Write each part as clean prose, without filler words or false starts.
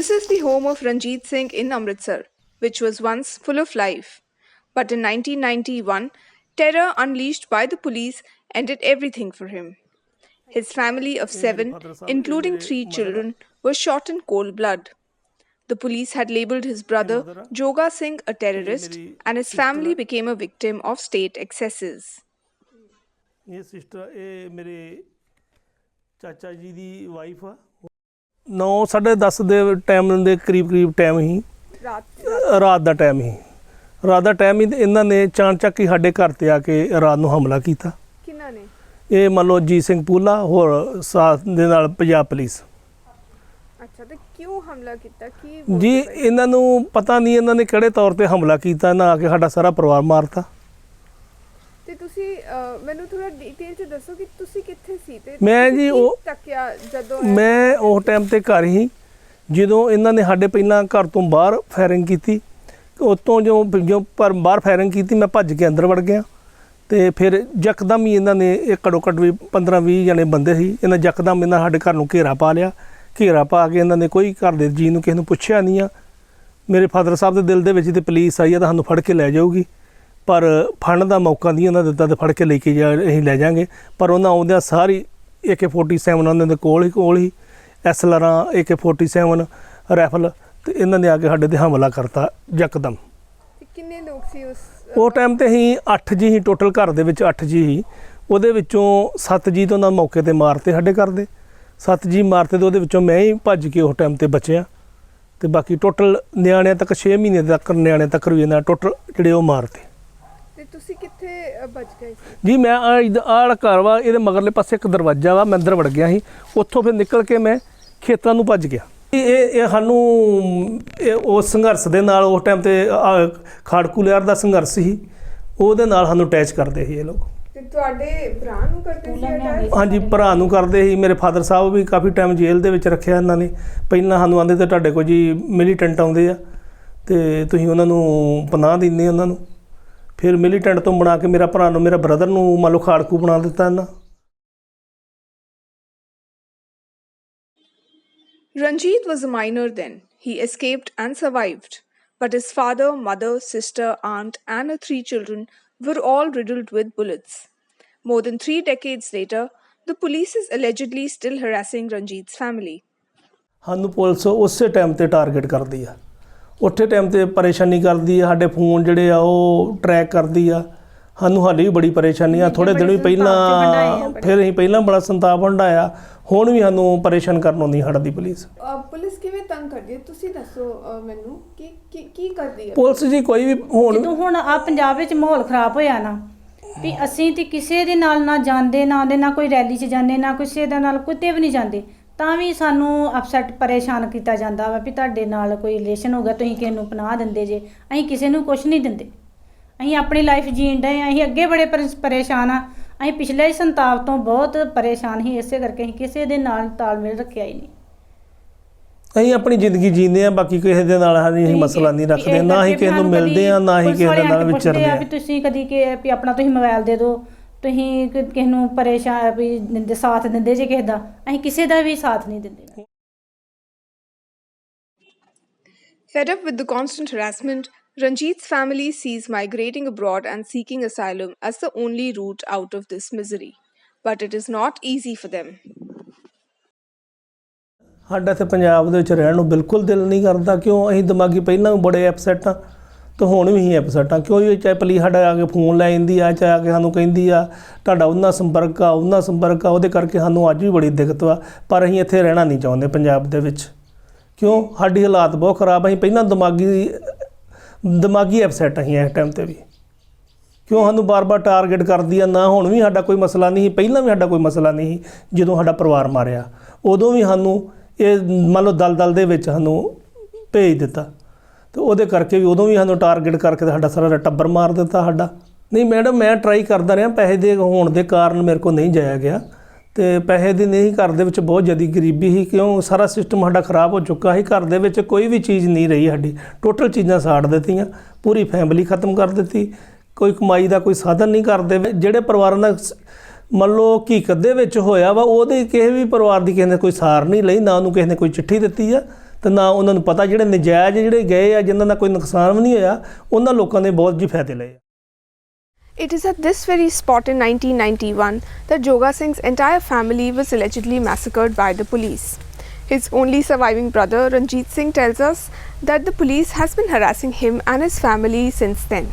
This is the home of Ranjit Singh in Amritsar, which was once full of life. But in 1991, terror unleashed by the police ended everything for him. His family of 7, including 3 children, was shot in cold blood. The police had labelled his brother Joga Singh a terrorist, and his family became a victim of state excesses. ਇਹ sister ਇਹ ਮੇਰੇ ਚਾਚਾ ਜੀ ਦੀ wife ਆ 9:30 ਦੇ time ਦੇ ਕਰੀਬ time ਹੀ ਰਾਤ ਦਾ ਟਾਈਮ ਹੀ ਇਹਨਾਂ ਨੇ ਚਾਣਚੱਕ ਹੀ ਸਾਡੇ ਘਰ ਤੇ ਆ ਕੇ ਰਾਤ ਨੂੰ ਹਮਲਾ ਕੀਤਾ। ਕਿਹਨਾਂ ਨੇ? ਇਹ ਮੰਨ ਲਓ ਜੀ ਸਿੰਘ ਪੂਲਾ ਹੋਰ ਸਾਥ ਦੇ ਨਾਲ ਪੰਜਾਬ ਪੁਲਿਸ। ਅੱਛਾ, ਤੇ ਕਿਉਂ ਹਮਲਾ ਕੀਤਾ? ਕੀ ਜੀ ਇਹਨਾਂ ਨੂੰ ਪਤਾ ਨਹੀਂ ਇਹਨਾਂ ਨੇ ਕਿਹੜੇ ਤੌਰ ਤੇ ਹਮਲਾ ਕੀਤਾ, ਇਹਨਾਂ ਆ ਕੇ ਸਾਡਾ ਸਾਰਾ ਪਰਿਵਾਰ ਮਾਰਤਾ। ਤੇ ਤੁਸੀਂ ਮੈਨੂੰ ਥੋੜਾ ਡਿਟੇਲ ਚ ਦੱਸੋ ਕਿ ਤੁਸੀਂ ਕਿੱਥੇ ਸੀ ਤੇ ਮੈਂ ਜੀ ਉਹ ਤੱਕਿਆ ਜਦੋਂ ਮੈਂ ਉਹ ਟਾਈਮ ਤੇ ਘਰ ਹੀ ਜਦੋਂ ਇਹਨਾਂ ਨੇ ਸਾਡੇ ਪਹਿਲਾਂ ਘਰ ਤੋਂ ਬਾਹਰ ਫਾਇਰਿੰਗ ਕੀਤੀ, ਉਤੋਂ ਜੋ ਪਰ ਬਾਹਰ ਫਾਇਰਿੰਗ ਕੀਤੀ ਮੈਂ ਭੱਜ ਕੇ ਅੰਦਰ ਵੜ ਗਿਆ ਤੇ ਫਿਰ ਯਕਦਮ ਹੀ ਇਹਨਾਂ ਨੇ ਇਹ ਘੱਟੋ ਘੱਟ ਵੀ 15-20 ਜਣੇ ਬੰਦੇ ਸੀ, ਇਹਨਾਂ ਯਕਦਮ ਇਹਨਾਂ ਸਾਡੇ ਘਰ ਨੂੰ ਘੇਰਾ ਪਾ ਲਿਆ। ਘੇਰਾ ਪਾ ਕੇ ਇਹਨਾਂ ਨੇ ਕੋਈ ਘਰ ਦੇ ਜੀ ਨੂੰ ਕਿਸੇ ਨੂੰ ਪੁੱਛਿਆ ਨਹੀਂ ਆ। ਮੇਰੇ ਫਾਦਰ ਸਾਹਿਬ ਦੇ ਦਿਲ ਦੇ ਵਿੱਚ ਤੇ ਪੁਲਿਸ ਆਈ ਆ ਤਾਂ ਸਾਨੂੰ ਫੜ ਕੇ ਲੈ ਜਾਊਗੀ, ਪਰ ਫੜਨ ਦਾ ਮੌਕਾ ਨਹੀਂ ਉਹਨਾਂ ਦਿੱਤਾ ਤੇ ਫੜ ਕੇ ਲੈ ਕੇ ਅਸੀਂ ਲੈ ਜਾਵਾਂਗੇ। ਪਰ ਉਹਨਾਂ ਆਉਂਦਿਆਂ ਸਾਰੀ AK-47 ਉਹਨਾਂ ਦੇ ਕੋਲ ਹੀ ਐਸਲਰਾਂ AK-47 ਰਾਈਫਲ ਤੇ ਇਹਨਾਂ ਨੇ ਆ ਕੇ ਸਾਡੇ ਤੇ ਹਮਲਾ ਕਰਤਾ ਯਕਦਮ। ਕਿੰਨੇ ਲੋਕ ਸੀ ਉਹ ਟਾਈਮ ਤੇ ਅਸੀਂ 8 ਜੀ ਹੀ ਟੋਟਲ, ਘਰ ਦੇ ਵਿੱਚ 8 ਜੀ ਹੀ, ਉਹਦੇ ਵਿੱਚੋਂ 7 ਜੀ ਤਾਂ ਉਹਨਾਂ ਮੌਕੇ ਤੇ ਮਾਰਤੇ ਸਾਡੇ ਘਰ ਦੇ, 7 ਜੀ ਮਾਰਤੇ ਤੇ ਉਹਦੇ ਵਿੱਚੋਂ ਮੈਂ ਹੀ ਭੱਜ ਕੇ ਉਸ ਟਾਈਮ ਤੇ ਬਚਿਆ ਤੇ ਬਾਕੀ ਟੋਟਲ ਨਿਆਣਿਆਂ ਤੱਕ 6 ਮਹੀਨੇ ਤੱਕ ਨਿਆਣਿਆਂ ਤੱਕ ਵੀ ਇਹਨਾਂ ਟੋਟਲ ਜਿਹੜੇ ਉਹ ਮਾਰਤੇ। ਤੇ ਤੁਸੀਂ ਕਿੱਥੇ ਬਚ ਗਏ ਸੀ? ਜੀ ਮੈਂ ਆਹ ਘਰ ਵਾ, ਇਹਦੇ ਮਗਰਲੇ ਪਾਸੇ ਇੱਕ ਦਰਵਾਜ਼ਾ ਵਾ, ਮੈਂ ਅੰਦਰ ਵੜ ਗਿਆ ਸੀ, ਉੱਥੋਂ ਫਿਰ ਨਿਕਲ ਕੇ ਮੈਂ ਖੇਤਾਂ ਨੂੰ ਭੱਜ ਗਿਆ। ਇਹ ਸਾਨੂੰ ਉਸ ਸੰਘਰਸ਼ ਦੇ ਨਾਲ ਉਸ ਟਾਈਮ ਤੇ ਖਾੜਕੂ ਲਹਿਰ ਦਾ ਸੰਘਰਸ਼ ਸੀ, ਉਹਦੇ ਨਾਲ ਸਾਨੂੰ ਅਟੈਚ ਕਰਦੇ ਸੀ ਇਹ ਲੋਕ। ਤੇ ਤੁਹਾਡੇ ਭਰਾ ਨੂੰ ਕਰਦੇ ਸੀ? ਹਾਂਜੀ, ਭਰਾ ਨੂੰ ਕਰਦੇ ਸੀ। ਮੇਰੇ ਫਾਦਰ ਸਾਹਿਬ ਵੀ ਕਾਫੀ ਟਾਈਮ ਜੇਲ੍ਹ ਦੇ ਵਿੱਚ ਰੱਖਿਆ ਇਹਨਾਂ ਨੇ। ਪਹਿਲਾਂ ਸਾਨੂੰ ਆਉਂਦੇ ਤੇ ਤੁਹਾਡੇ ਕੋਲ ਜੀ ਮਿਲੀਟੈਂਟ ਆਉਂਦੇ ਆ ਤੇ ਤੁਸੀਂ ਉਹਨਾਂ ਨੂੰ ਪਨਾਹ ਦਿੰਦੇ ਉਹਨਾਂ ਨੂੰ, ਫਿਰ ਮਿਲੀਟੈਂਟ ਤੋਂ ਬਣਾ ਕੇ ਮੇਰਾ ਭਰਾ ਨੂੰ, ਮੇਰਾ ਬ੍ਰਦਰ ਨੂੰ ਮੰਨ ਲਓ ਖਾੜਕੂ ਬਣਾ ਦਿੱਤਾ ਇਹਨਾਂ। Ranjit was a minor then. He escaped and survived. But his father, mother, sister, aunt, and 3 children were all riddled with bullets. More than 3 decades later, the police is allegedly still harassing Ranjit's family. ਸਾਨੂੰ police ਉਸੇ time ਤੇ target ਕਰਦੀ ਆ, ਉੱਥੇ time ਤੇ ਪਰੇਸ਼ਾਨੀ ਕਰਦੀ ਆ, ਸਾਡੇ ਫੋਨ ਜਿਹੜੇ ਆ ਉਹ ਟਰੈਕ ਕਰਦੀ ਆ। ਸਾਨੂੰ ਹਾਲੇ ਵੀ ਬੜੀ ਪਰੇਸ਼ਾਨੀ ਆ। ਥੋੜ੍ਹੇ ਦਿਨ ਵੀ ਪਹਿਲਾਂ ਫਿਰ ਅਸੀਂ ਪਹਿਲਾਂ ਬੜਾ ਸੰਤਾਪ ਹੰਢਾਇਆ, ਹੁਣ ਵੀ ਸਾਨੂੰ ਪਰੇਸ਼ਾਨ ਕਰਨ ਆਉਂਦੀ ਸਾਡੀ ਪੁਲਿਸ। ਪੁਲਿਸ ਕਿਵੇਂ ਤੰਗ ਕਰਦੀ ਹੈ ਤੁਸੀਂ ਦੱਸੋ ਮੈਨੂੰ, ਕੀ ਕਰਦੀ ਹੈ ਪੁਲਿਸ ਜੀ? ਕੋਈ ਵੀ ਹੁਣ ਆ ਪੰਜਾਬ ਵਿੱਚ ਮਾਹੌਲ ਖਰਾਬ ਹੋਇਆ ਨਾ ਵੀ ਅਸੀਂ ਤੇ ਕਿਸੇ ਦੇ ਨਾਲ ਨਾ ਜਾਂਦੇ ਨਾ ਆਉਂਦੇ, ਨਾ ਕੋਈ ਰੈਲੀ 'ਚ ਜਾਂਦੇ, ਨਾ ਕਿਸੇ ਦੇ ਨਾਲ ਕਿਤੇ ਵੀ ਨਹੀਂ ਜਾਂਦੇ, ਤਾਂ ਵੀ ਸਾਨੂੰ ਅਪਸੈਟ ਪਰੇਸ਼ਾਨ ਕੀਤਾ ਜਾਂਦਾ ਵਾ ਵੀ ਤੁਹਾਡੇ ਨਾਲ ਕੋਈ ਰਿਲੇਸ਼ਨ ਹੋ ਗਿਆ, ਤੁਸੀਂ ਕਿਸੇ ਨੂੰ ਪਨਾਹ ਦਿੰਦੇ ਜੇ। ਅਸੀਂ ਕਿਸੇ ਨੂੰ ਕੁਛ ਨਹੀਂ ਦਿੰਦੇ, ਅਸੀਂ ਆਪਣੀ ਲਾਈਫ ਜੀਣ ਡਏ ਹਾਂ। ਅਸੀਂ ਅੱਗੇ ਬੜੇ ਪਰੇਸ਼ਾਨ ਆ, ਅਸੀਂ ਪਿਛਲੇ ਸੰਤਾਪ ਤੋਂ ਬਹੁਤ ਪਰੇਸ਼ਾਨ ਸੀ, ਇਸੇ ਕਰਕੇ ਅਸੀਂ ਕਿਸੇ ਦੇ ਨਾਲ ਤਾਲਮੇਲ ਰੱਖਿਆ ਹੀ ਨਹੀਂ। ਅਸੀਂ ਆਪਣੀ ਜ਼ਿੰਦਗੀ ਜੀਂਦੇ ਆ, ਬਾਕੀ ਕਿਸੇ ਦੇ ਨਾਲ ਅਸੀਂ ਮਸਲਾ ਨਹੀਂ ਰੱਖਦੇ, ਨਾ ਹੀ ਕਿਸੇ ਨੂੰ ਮਿਲਦੇ ਆ, ਨਾ ਹੀ ਕਿਸੇ ਦੇ ਨਾਲ ਵਿਚਰਦੇ ਆ। ਵੀ ਤੁਸੀਂ ਕਦੀ ਵੀ ਆਪਣਾ ਤੁਸੀਂ ਮੋਬਾਈਲ ਦੇ ਦਿਓ, ਤੁਸੀਂ ਕਿਸੇ ਨੂੰ ਪਰੇਸ਼ਾਨ ਵੀ ਦਿੰਦੇ, ਸਾਥ ਦਿੰਦੇ ਜੇ ਕਿਸੇ ਦਾ? ਅਸੀਂ ਕਿਸੇ ਦਾ ਵੀ ਸਾਥ ਨਹੀਂ ਦਿੰਦੇ। Fed up with the constant harassment, Ranjit's family sees migrating abroad and seeking asylum as the only route out of this misery. But it is not easy for them. ਸਾਡਾ ਇੱਥੇ ਪੰਜਾਬ ਦੇ ਵਿੱਚ ਰਹਿਣ ਨੂੰ ਬਿਲਕੁਲ ਦਿਲ ਨਹੀਂ ਕਰਦਾ। ਕਿਉਂ? ਅਸੀਂ ਦਿਮਾਗੀ ਪਹਿਲਾਂ ਵੀ ਬੜੇ ਐਪਸੈਟ ਆ ਤੇ ਹੁਣ ਵੀ ਅਸੀਂ ਐਪਸੈਟ ਆ। ਕਿਉਂ? ਚਾਹੇ ਪੁਲਿਸ ਸਾਡਾ ਆ ਕੇ ਫੋਨ ਲੈ ਜਾਂਦੀ ਆ, ਚਾਹੇ ਆ ਕੇ ਸਾਨੂੰ ਕਹਿੰਦੀ ਆ ਤੁਹਾਡਾ ਉਹਨਾਂ ਸੰਪਰਕ ਆ, ਉਹਦੇ ਕਰਕੇ ਸਾਨੂੰ ਅੱਜ ਵੀ ਬੜੀ ਦਿੱਕਤ ਵਾ। ਪਰ ਅਸੀਂ ਇੱਥੇ ਰਹਿਣਾ ਨਹੀਂ ਚਾਹੁੰਦੇ ਪੰਜਾਬ ਦੇ ਵਿੱਚ। ਕਿਉਂ? ਸਾਡੀ ਹਾਲਾਤ ਬਹੁਤ ਖਰਾਬ। ਅਸੀਂ ਪਹਿਲਾਂ ਦਿਮਾਗੀ ਐਪਸੈਟ ਅਸੀਂ ਇਸ ਟਾਈਮ 'ਤੇ ਵੀ। ਕਿਉਂ? ਸਾਨੂੰ ਬਾਰ-ਬਾਰ ਟਾਰਗੇਟ ਕਰਦੀ ਆ। ਨਾ ਹੁਣ ਵੀ ਸਾਡਾ ਕੋਈ ਮਸਲਾ ਨਹੀਂ ਸੀ, ਪਹਿਲਾਂ ਵੀ ਸਾਡਾ ਕੋਈ ਮਸਲਾ ਨਹੀਂ ਸੀ। ਜਦੋਂ ਸਾਡਾ ਪਰਿਵਾਰ ਮਾਰਿਆ ਉਦੋਂ ਵੀ ਸਾਨੂੰ ਇਹ ਮੰਨ ਲਓ ਦਲ ਦੇ ਵਿੱਚ ਸਾਨੂੰ ਭੇਜ ਦਿੱਤਾ ਤੇ ਉਹਦੇ ਕਰਕੇ ਵੀ ਉਦੋਂ ਵੀ ਸਾਨੂੰ ਟਾਰਗੇਟ ਕਰਕੇ ਸਾਡਾ ਸਾਰਾ ਟੱਬਰ ਮਾਰ ਦਿੱਤਾ ਸਾਡਾ। ਨਹੀਂ ਮੈਡਮ, ਮੈਂ ਟਰਾਈ ਕਰਦਾ ਰਿਹਾ, ਪੈਸੇ ਦੇ ਹੋਣ ਦੇ ਕਾਰਨ ਮੇਰੇ ਕੋਲ ਨਹੀਂ ਜਾਇਆ ਗਿਆ ਤੇ ਪੈਸੇ ਦੀ ਨਹੀਂ, ਘਰ ਦੇ ਵਿੱਚ ਬਹੁਤ ਜ਼ਿਆਦਾ ਗਰੀਬੀ ਸੀ। ਕਿਉਂ? ਸਾਰਾ ਸਿਸਟਮ ਸਾਡਾ ਖਰਾਬ ਹੋ ਚੁੱਕਾ ਸੀ। ਘਰ ਦੇ ਵਿੱਚ ਕੋਈ ਵੀ ਚੀਜ਼ ਨਹੀਂ ਰਹੀ ਸਾਡੀ, ਟੋਟਲ ਚੀਜ਼ਾਂ ਸਾੜ ਦਿੱਤੀਆਂ, ਪੂਰੀ ਫੈਮਿਲੀ ਖਤਮ ਕਰ ਦਿੱਤੀ, ਕੋਈ ਕਮਾਈ ਦਾ ਕੋਈ ਸਾਧਨ ਨਹੀਂ ਕਰਦੇ। ਜਿਹੜੇ ਪਰਿਵਾਰਾਂ ਦਾ ਮੰਨ ਲਓ ਹਕੀਕਤ ਦੇ ਵਿੱਚ ਹੋਇਆ ਵਾ, ਉਹਦੇ ਕਿਸੇ ਵੀ ਪਰਿਵਾਰ ਦੀ ਕਿਸੇ ਨੇ ਕੋਈ ਸਾਰ ਨਹੀਂ ਲਈ, ਨਾ ਉਹਨੂੰ ਕਿਸੇ ਨੇ ਕੋਈ ਚਿੱਠੀ ਦਿੱਤੀ ਆ ਤੇ ਨਾ ਉਹਨਾਂ ਨੂੰ ਪਤਾ। ਜਿਹੜੇ ਨਜਾਇਜ਼ ਜਿਹੜੇ ਗਏ ਆ, ਜਿਨ੍ਹਾਂ ਦਾ ਕੋਈ ਨੁਕਸਾਨ ਵੀ ਨਹੀਂ ਹੋਇਆ, ਉਹਨਾਂ ਲੋਕਾਂ ਨੇ ਬਹੁਤ ਜੀ ਫਾਇਦੇ ਲਏ। It is at this very spot in 1991 that Joga Singh's entire family was allegedly massacred by the police. His only surviving brother, Ranjit Singh, tells us that the police has been harassing him and his family since then.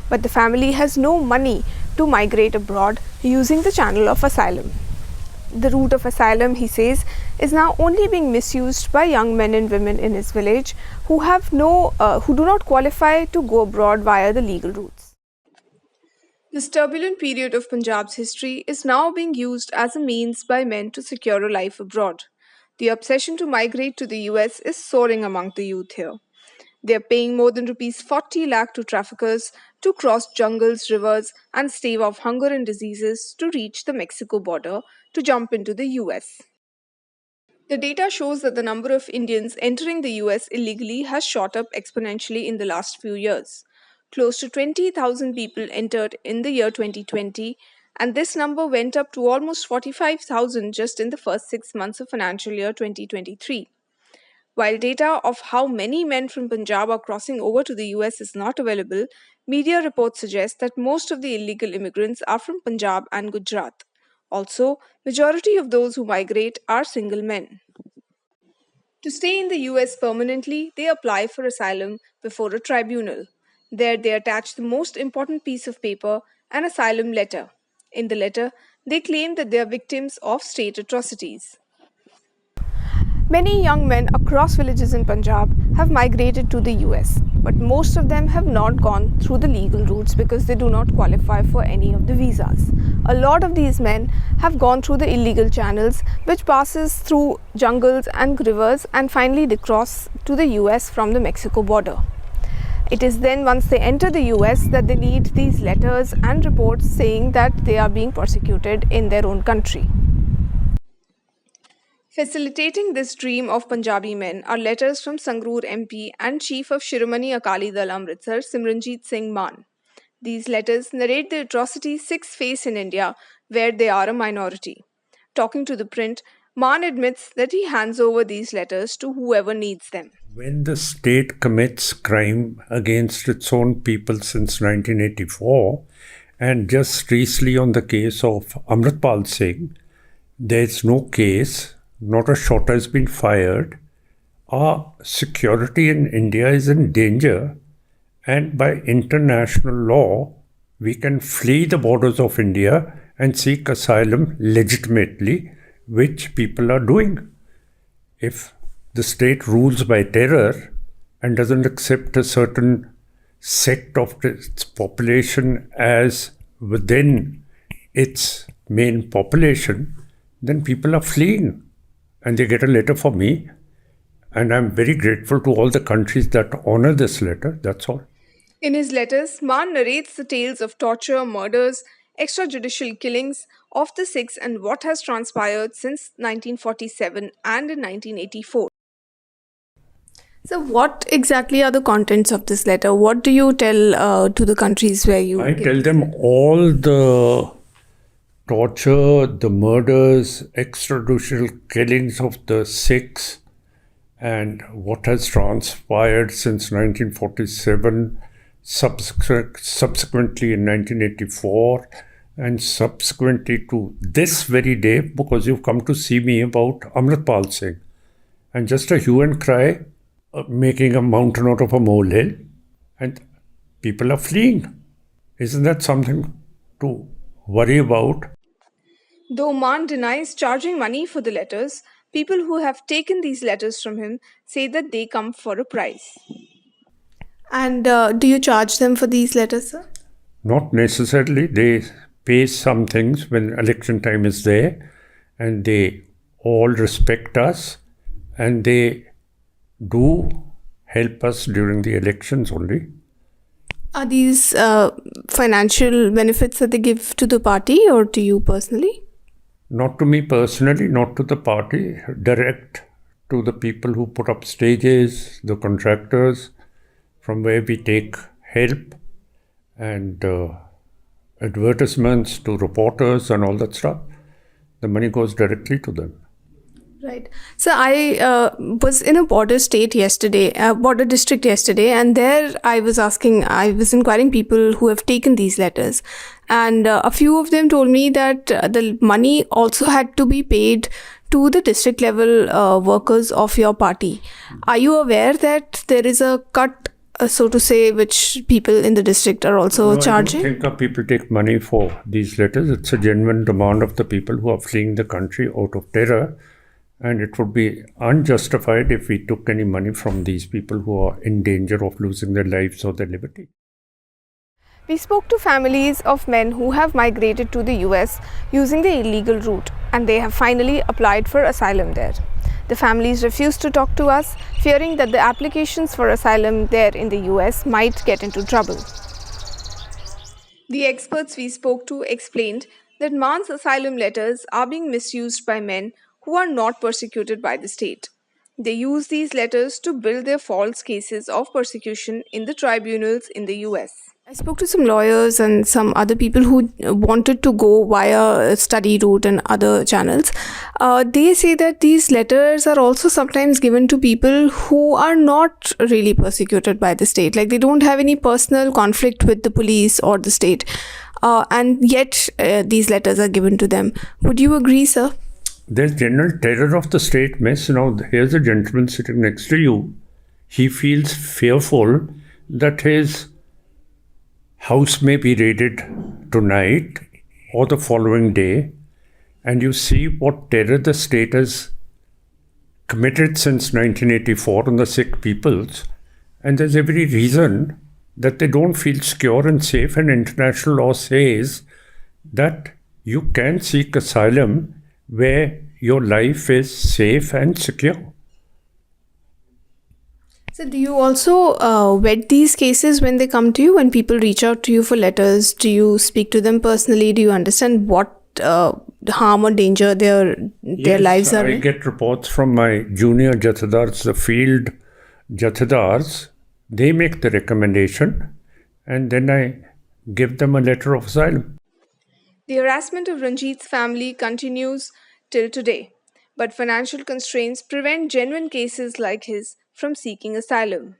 But the family has no money to migrate abroad using the channel of Asylum. The route of Asylum, he says, is now only being misused by young men and women in his village who do not qualify to go abroad via the legal routes. This turbulent period of Punjab's history is now being used as a means by men to secure a life abroad. The obsession to migrate to the US is soaring among the youth here. They are paying more than rupees 40 lakh to traffickers to cross jungles, rivers, and stave off hunger and diseases to reach the Mexico border to jump into the US. The data shows that the number of Indians entering the US illegally has shot up exponentially in the last few years. Close to 20,000 people entered in the year 2020, and this number went up to almost 45,000 just in the first 6 months of financial year 2023. While data of how many men from Punjab are crossing over to the US is not available, media reports suggest that most of the illegal immigrants are from Punjab and Gujarat. Also, majority of those who migrate are single men. To stay in the US permanently, they apply for asylum before a tribunal. There, they attach the most important piece of paper, an asylum letter. In the letter, they claim that they are victims of state atrocities. Many young men across villages in Punjab have migrated to the US, but most of them have not gone through the legal routes because they do not qualify for any of the visas. A lot of these men have gone through the illegal channels, which passes through jungles and rivers, and finally they cross to the US from the Mexico border. It is then once they enter the US that they need these letters and reports saying that they are being persecuted in their own country. Facilitating this dream of Punjabi men are letters from Sangrur MP and Chief of Shiromani Akali Dal Amritsar, Simranjit Singh Mann. These letters narrate the atrocities Sikhs face in India, where they are a minority. Talking to ThePrint, Mann admits that he hands over these letters to whoever needs them. When the state commits crime against its own people since 1984, and just recently on the case of Amritpal Singh, there's no case, not a shot has been fired. Our security in India is in danger, and by international law, we can flee the borders of India and seek asylum legitimately, which people are doing. If the state rules by terror and doesn't accept a certain sect of its population as within its main population, then people are fleeing. And they get a letter for me. And I'm very grateful to all the countries that honor this letter. That's all. In his letters, Mann narrates the tales of torture, murders, extrajudicial killings of the Sikhs and what has transpired since 1947 and in 1984. So what exactly are the contents of this letter? What do you tell to the countries where you... I tell them all the torture, the murders, extrajudicial killings of the Sikhs, and what has transpired since 1947, subsequently in 1984, and subsequently to this very day, because you've come to see me about Amritpal Singh. And just a hue and cry, making a mountain out of a molehill, and people are fleeing. Isn't that something to worry about? Though Mann denies charging money for the letters, people who have taken these letters from him say that they come for a price. And do you charge them for these letters, sir? Not necessarily. They pay some things when election time is there, and they all respect us, and they do help us during the elections only. Are these financial benefits that they give to the party or to you personally? Not to me personally, not to the party, direct to the people who put up stages, the contractors, from where we take help, and advertisements to reporters and all that stuff. The money goes directly to them. Right. So I was in a border district yesterday, and there I was inquiring people who have taken these letters, and a few of them told me that the money also had to be paid to the district level workers of your party. Are you aware that there is a cut, so to say, which people in the district are also No, charging? I don't think people take money for these letters. It's a genuine demand of the people who are fleeing the country out of terror. And it would be unjustified if we took any money from these people who are in danger of losing their lives or their liberty. We spoke to families of men who have migrated to the US using the illegal route, and they have finally applied for asylum there. The families refused to talk to us, fearing that the applications for asylum there in the US might get into trouble. The experts we spoke to explained that Mann's asylum letters are being misused by men who are not persecuted by the state. They use these letters to build their false cases of persecution in the tribunals in the US. I spoke to some lawyers and some other people who wanted to go via a study route and other channels. They say that these letters are also sometimes given to people who are not really persecuted by the state. Like, they don't have any personal conflict with the police or the state. And yet these letters are given to them. Would you agree, sir? There's general terror of the state, miss. Now, here's a gentleman sitting next to you. He feels fearful that his house may be raided tonight or the following day. And you see what terror the state has committed since 1984 on the Sikh peoples. And there's every reason that they don't feel secure and safe. And international law says that you can seek asylum where your life is safe and secure. So do you also vet these cases when they come to you, when people reach out to you for letters? Do you speak to them personally? Do you understand what harm or danger their lives are I in? get reports from my junior jathedars, the field jathedars. They make the recommendation and then I give them a letter of asylum. The harassment of Ranjit's family continues till today, but financial constraints prevent genuine cases like his from seeking asylum.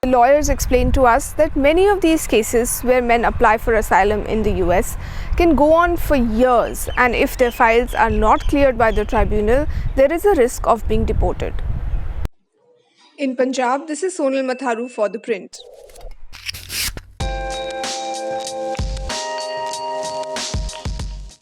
The lawyers explained to us that many of these cases where men apply for asylum in the US can go on for years, and if their files are not cleared by the tribunal, there is a risk of being deported. In Punjab, this is Sonal Matharu for ThePrint.